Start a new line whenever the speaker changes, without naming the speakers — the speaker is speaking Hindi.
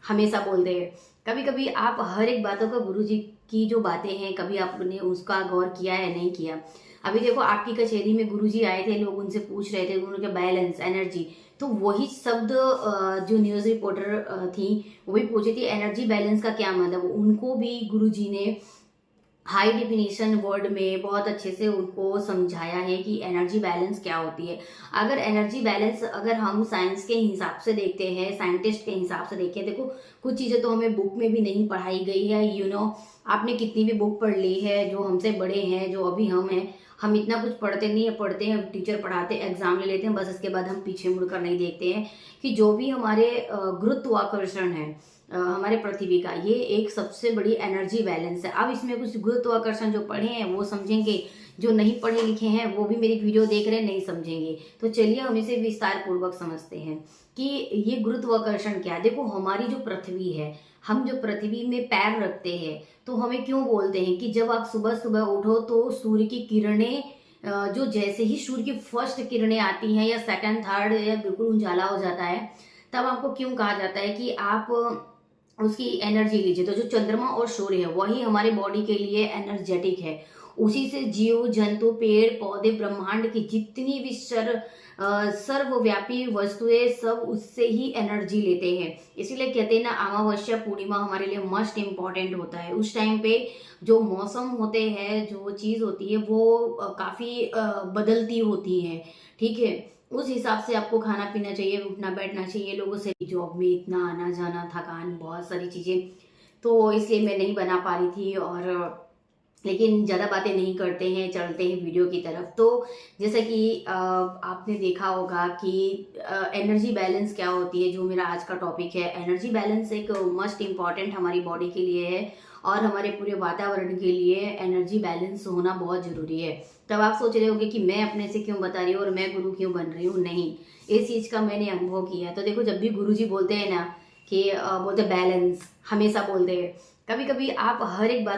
हमेशा बोलते हैं। कभी कभी आप हर एक बातों का गुरुजी की जो बातें हैं, कभी आपने उसका गौर किया है नहीं किया। अभी देखो, आपकी कचहरी में गुरुजी आए थे, लोग उनसे पूछ रहे थे उनके बैलेंस, एनर्जी। तो वही शब्द जो न्यूज रिपोर्टर थी, वो भी पूछी थी एनर्जी बैलेंस का क्या मतलब। उनको भी गुरुजी ने हाई डिफिनीशन वर्ड में बहुत अच्छे से उनको समझाया है कि एनर्जी बैलेंस क्या होती है। अगर एनर्जी बैलेंस, अगर हम साइंस के हिसाब से देखते हैं, साइंटिस्ट के हिसाब से देखें, देखो कुछ चीज़ें तो हमें बुक में भी नहीं पढ़ाई गई है। आपने कितनी भी बुक पढ़ ली है, जो हमसे बड़े हैं, जो अभी हम हैं, हम इतना कुछ पढ़ते नहीं है। पढ़ते हैं, टीचर पढ़ाते, एग्जाम ले लेते हैं, बस इसके बाद हम पीछे मुड़कर नहीं देखते हैं कि जो भी हमारे गुरुत्वाकर्षण है हमारे पृथ्वी का, ये एक सबसे बड़ी एनर्जी बैलेंस है। अब इसमें कुछ गुरुत्वाकर्षण जो पढ़े हैं वो समझेंगे, जो नहीं पढ़े लिखे हैं वो भी मेरी वीडियो देख रहे हैं, नहीं समझेंगे। तो चलिए हम इसे विस्तार पूर्वक समझते हैं कि ये गुरुत्वाकर्षण क्या है। देखो, हमारी जो पृथ्वी है, हम जो पृथ्वी में पैर रखते हैं, तो हमें क्यों बोलते हैं कि जब आप सुबह सुबह उठो तो सूर्य की किरणें जो जैसे ही सूर्य की फर्स्ट किरणें आती हैं, या सेकंड थर्ड, या बिल्कुल उजाला हो जाता है, तब आपको क्यों कहा जाता है कि आप उसकी एनर्जी लीजिए। तो जो चंद्रमा और सूर्य है, वही हमारे बॉडी के लिए एनर्जेटिक है। उसी से जीव जंतु, पेड़ पौधे, ब्रह्मांड की जितनी भी सर्वव्यापी वस्तुएं, सब उससे ही एनर्जी लेते हैं। इसीलिए कहते हैं ना, अमावस्या पूर्णिमा हमारे लिए मस्ट इम्पॉर्टेंट होता है। उस टाइम पे जो मौसम होते हैं, जो चीज होती है, वो काफी बदलती होती है। ठीक है, उस हिसाब से आपको खाना पीना चाहिए, उठना बैठना चाहिए। लोगों से जॉब में इतना आना जाना, थकान, बहुत सारी चीजें, तो इसलिए मैं नहीं बना पा रही थी। और लेकिन ज़्यादा बातें नहीं करते हैं, चलते हैं वीडियो की तरफ। तो जैसा कि आपने देखा होगा कि एनर्जी बैलेंस क्या होती है, जो मेरा आज का टॉपिक है। एनर्जी बैलेंस एक मस्ट इम्पॉर्टेंट हमारी बॉडी के लिए है, और हमारे पूरे वातावरण के लिए एनर्जी बैलेंस होना बहुत ज़रूरी है। तब आप सोच रहे होंगे कि मैं अपने से क्यों बता रही हूँ और मैं गुरु क्यों बन रही हूँ। नहीं, इस चीज़ का मैंने अनुभव किया है। तो देखो, जब भी गुरु जी बोलते हैं ना कि बोलते बैलेंस, हमेशा बोलते हैं, कभी कभी आप हर एक बात